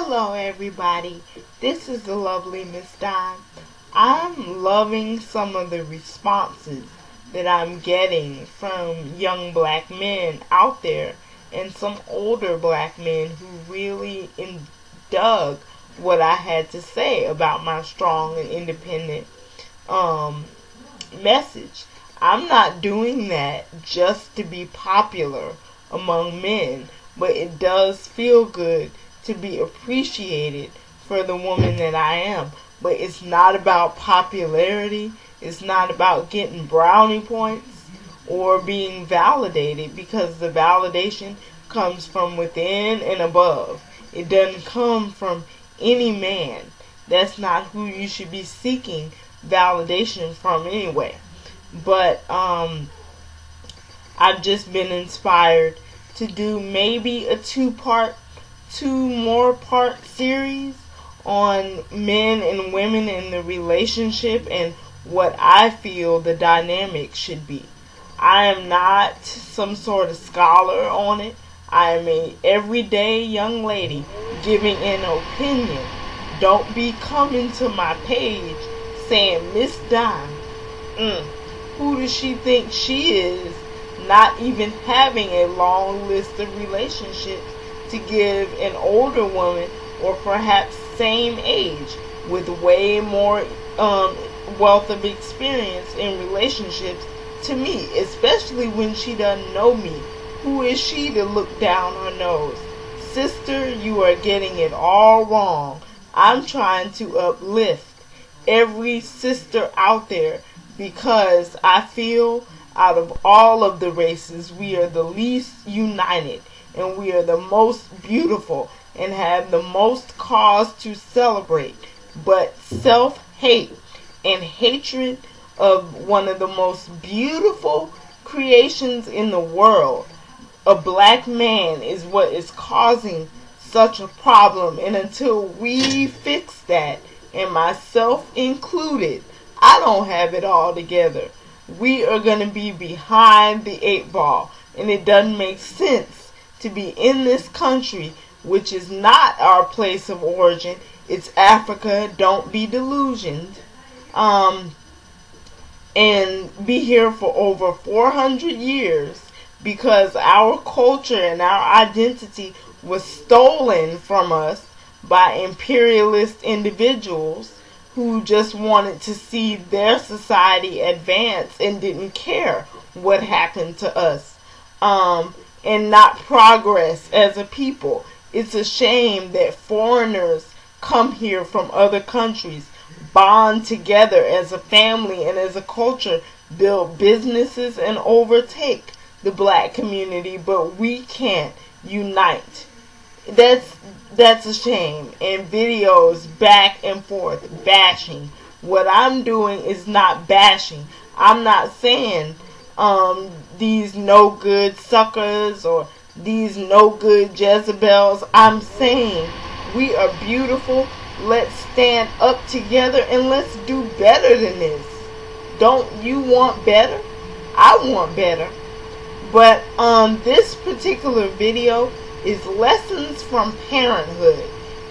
Hello everybody, this is the lovely Miss Dime. I'm loving some of the responses that I'm getting from young black men out there and some older black men who really dug what I had to say about my strong and independent message. I'm not doing that just to be popular among men, but it does feel good to be appreciated for the woman that I am. But it's not about popularity. It's not about getting brownie points or being validated, because the validation comes from within and above. It doesn't come from any man. That's not who you should be seeking validation from anyway. But I've just been inspired to do maybe a two more part series on men and women in the relationship and what I feel the dynamic should be. I am not some sort of scholar on it. I am a everyday young lady giving an opinion. Don't be coming to my page saying, Miss Dime, who does she think she is, not even having a long list of relationships to give an older woman, or perhaps same age, with way more wealth of experience in relationships to me, especially when she doesn't know me. Who is she to look down her nose? Sister, you are getting it all wrong. I'm trying to uplift every sister out there, because I feel out of all of the races, we are the least united, and we are the most beautiful and have the most cause to celebrate. But self-hate and hatred of one of the most beautiful creations in the world, a black man, is what is causing such a problem. And until we fix that, and myself included, I don't have it all together. We are going to be behind the 8 ball. And it doesn't make sense to be in this country, which is not our place of origin. It's Africa. Don't be delusioned. And be here for over 400 years, because our culture and our identity was stolen from us by imperialist individuals who just wanted to see their society advance and didn't care what happened to us, and not progress as a people. It's a shame that foreigners come here from other countries, bond together as a family and as a culture, build businesses and overtake the black community, but we can't unite. That's a shame. And videos back and forth bashing. What I'm doing is not bashing. I'm not saying these no good suckers or these no good Jezebels. I'm saying we are beautiful. Let's stand up together and let's do better than this. Don't you want better? I want better. But this particular video is lessons from parenthood,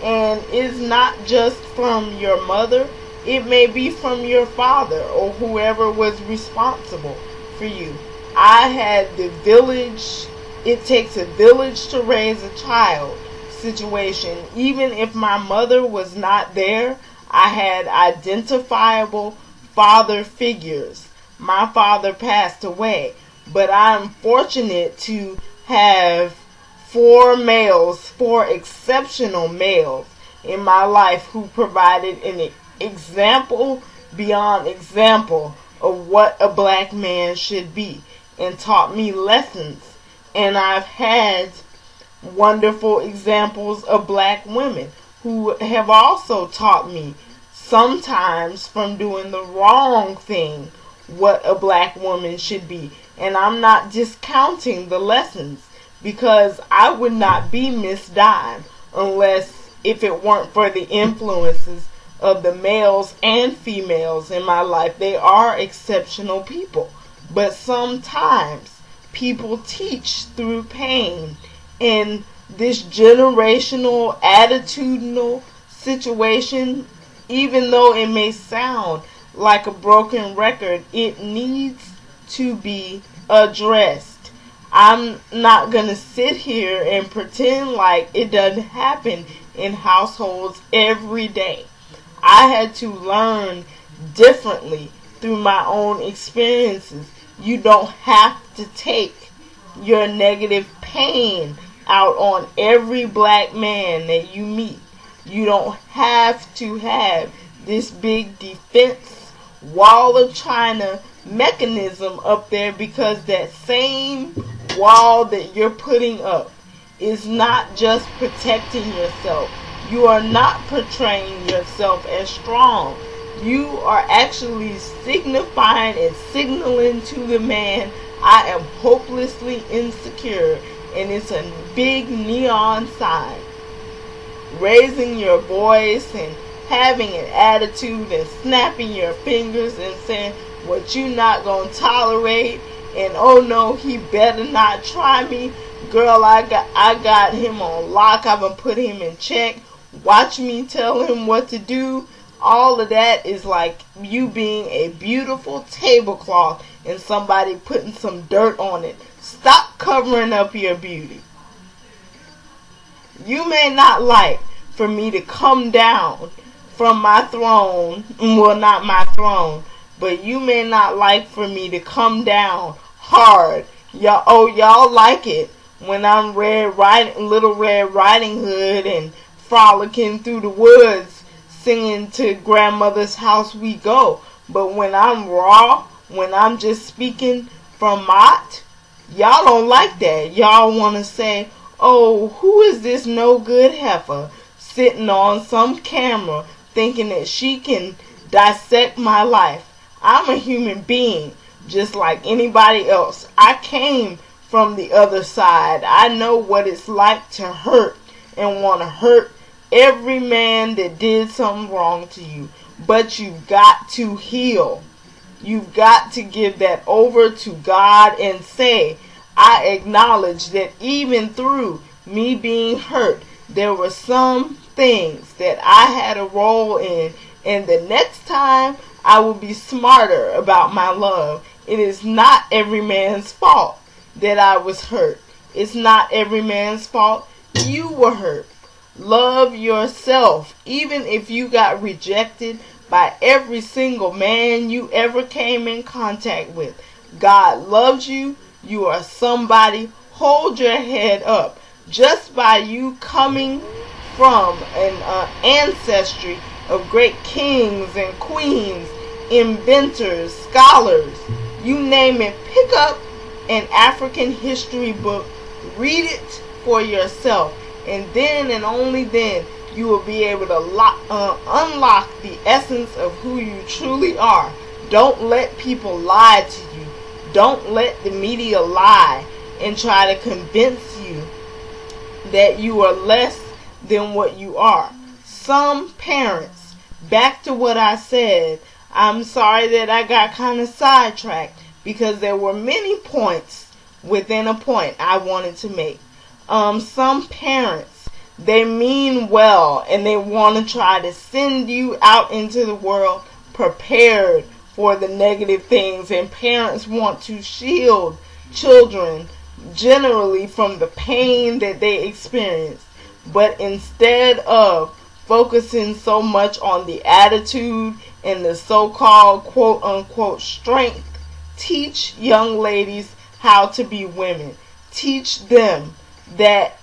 and is not just from your mother. It may be from your father or whoever was responsible for you. I had the village, it takes a village to raise a child situation. Even if my mother was not there, I had identifiable father figures. My father passed away, but I'm fortunate to have 4 exceptional males in my life who provided an example beyond example of what a black man should be, and taught me lessons. And I've had wonderful examples of black women who have also taught me, sometimes from doing the wrong thing, what a black woman should be. And I'm not discounting the lessons, because I would not be Miss Dime if it weren't for the influences of the males and females in my life. They are exceptional people. But sometimes people teach through pain, and this generational, attitudinal situation, even though it may sound like a broken record, it needs to be addressed. I'm not going to sit here and pretend like it doesn't happen in households every day. I had to learn differently through my own experiences. You don't have to take your negative pain out on every black man that you meet. You don't have to have this big defense wall of China mechanism up there, because that same wall that you're putting up is not just protecting yourself. You are not portraying yourself as strong. You are actually signifying and signaling to the man, I am hopelessly insecure, and it's a big neon sign. Raising your voice and having an attitude and snapping your fingers and saying what you not gonna tolerate, and oh no, he better not try me. Girl, I got him on lock. I'm gonna put him in check. Watch me tell him what to do. All of that is like you being a beautiful tablecloth and somebody putting some dirt on it. Stop covering up your beauty. You may not like for me to come down from my throne, well, not my throne, but you may not like for me to come down hard. Y'all like it when I'm Little Red Riding Hood and frolicking through the woods singing to Grandmother's House We Go. But when I'm raw, when I'm just speaking from Mott, y'all don't like that. Y'all want to say, oh, who is this no good heifer sitting on some camera thinking that she can dissect my life? I'm a human being just like anybody else. I came from the other side. I know what it's like to hurt and want to hurt every man that did something wrong to you. But you've got to heal. You've got to give that over to God and say, I acknowledge that even through me being hurt, there were some things that I had a role in, and the next time I will be smarter about my love. It is not every man's fault that I was hurt. It's not every man's fault you were hurt. Love yourself. Even if you got rejected by every single man you ever came in contact with, God loves you. You are somebody. Hold your head up. Just by you coming from an ancestry of great kings and queens, inventors, scholars, you name it, pick up an African history book, read it for yourself, and then and only then you will be able to unlock the essence of who you truly are. Don't let people lie to you. Don't let the media lie and try to convince you that you are less than what you are. Some parents, back to what I said, I'm sorry that I got kind of sidetracked because there were many points within a point I wanted to make. Some parents, they mean well and they want to try to send you out into the world prepared for the negative things, and parents want to shield children generally from the pain that they experience. But instead of focusing so much on the attitude and the so-called quote-unquote strength, teach young ladies how to be women. Teach them that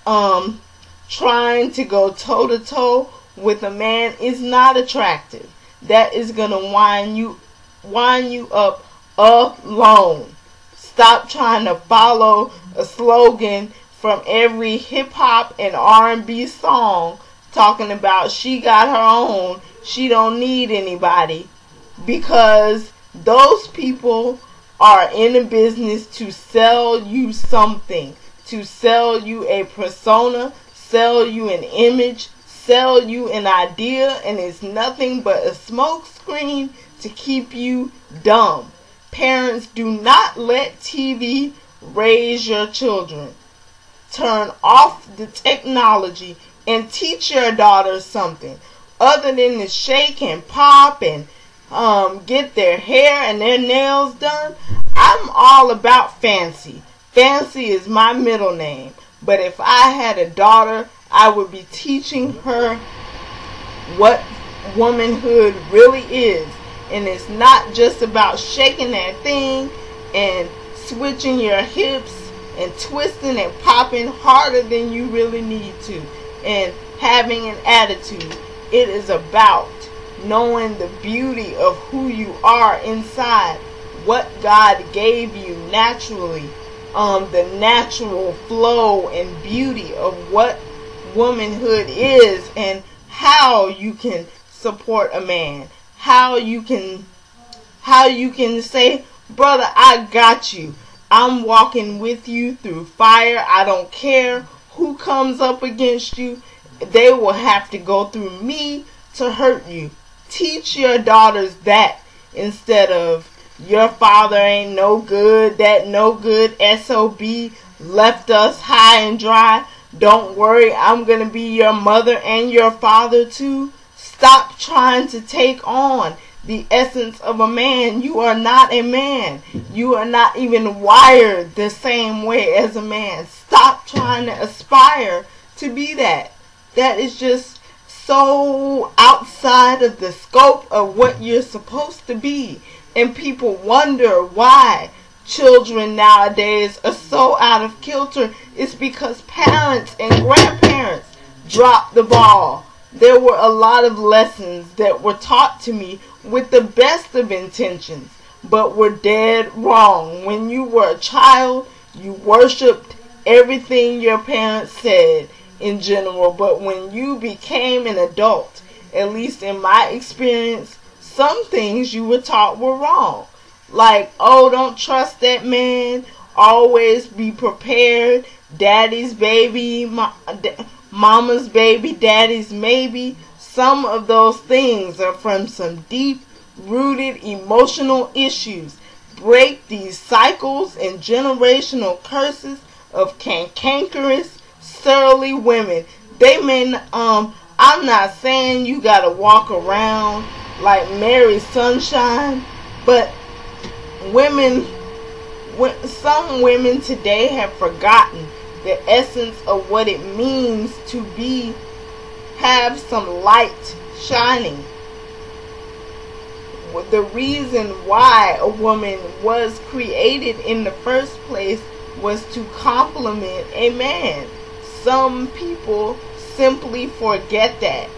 trying to go toe-to-toe with a man is not attractive. That is going to wind you up alone. Stop trying to follow a slogan from every hip-hop and R&B song talking about she got her own, she don't need anybody, because those people are in the business to sell you something, to sell you a persona, sell you an image, sell you an idea, and it's nothing but a smoke screen to keep you dumb. Parents, do not let TV raise your children. turn off the technology and teach your daughters something other than to shake and pop and get their hair and their nails done. I'm all about fancy. Fancy is my middle name. But if I had a daughter, I would be teaching her what womanhood really is. And it's not just about shaking that thing and switching your hips and twisting and popping harder than you really need to and having an attitude. It is about knowing the beauty of who you are inside, what God gave you naturally, the natural flow and beauty of what womanhood is, and how you can support a man, how you can say, brother, I got you. I'm walking with you through fire. I don't care who comes up against you. They will have to go through me to hurt you. Teach your daughters that instead of your father ain't no good, that no good SOB left us high and dry. Don't worry, I'm going to be your mother and your father too. Stop trying to take on the essence of a man. You are not a man. You are not even wired the same way as a man. Stop trying to aspire to be that. That is just so outside of the scope of what you're supposed to be. And people wonder why children nowadays are so out of kilter. It's because parents and grandparents dropped the ball. There were a lot of lessons that were taught to me with the best of intentions, but were dead wrong. When you were a child, you worshipped everything your parents said in general, but when you became an adult, at least in my experience, some things you were taught were wrong. Like, oh, don't trust that man, always be prepared, daddy's baby, mama's baby, daddy's maybe. Some of those things are from some deep-rooted emotional issues. Break these cycles and generational curses of cantankerous, surly women. They may, I'm not saying you gotta walk around like Mary Sunshine, but some women today have forgotten the essence of what it means to have some light shining. The reason why a woman was created in the first place was to complement a man. Some people simply forget that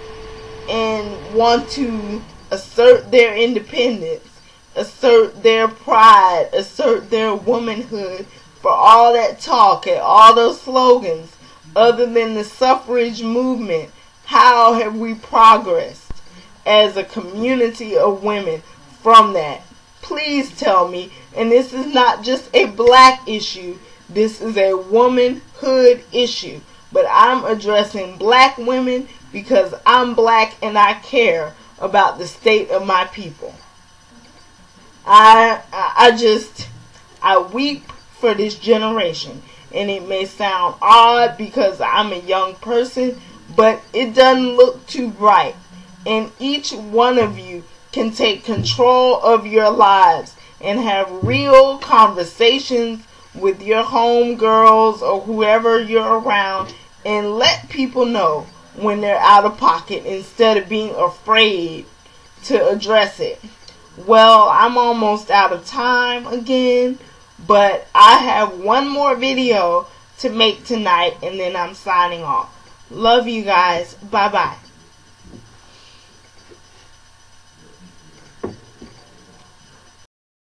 and want to assert their independence, assert their pride, assert their womanhood for all that talk and all those slogans. Other than the suffrage movement, how have we progressed as a community of women from that? Please tell me. And this is not just a black issue. This is a womanhood issue. But I'm addressing black women because I'm black and I care about the state of my people. I weep for this generation. And it may sound odd because I'm a young person, but it doesn't look too bright. And each one of you can take control of your lives and have real conversations with your homegirls or whoever you're around and let people know when they're out of pocket instead of being afraid to address it. Well, I'm almost out of time again, but I have one more video to make tonight and then I'm signing off. Love you guys. Bye-bye.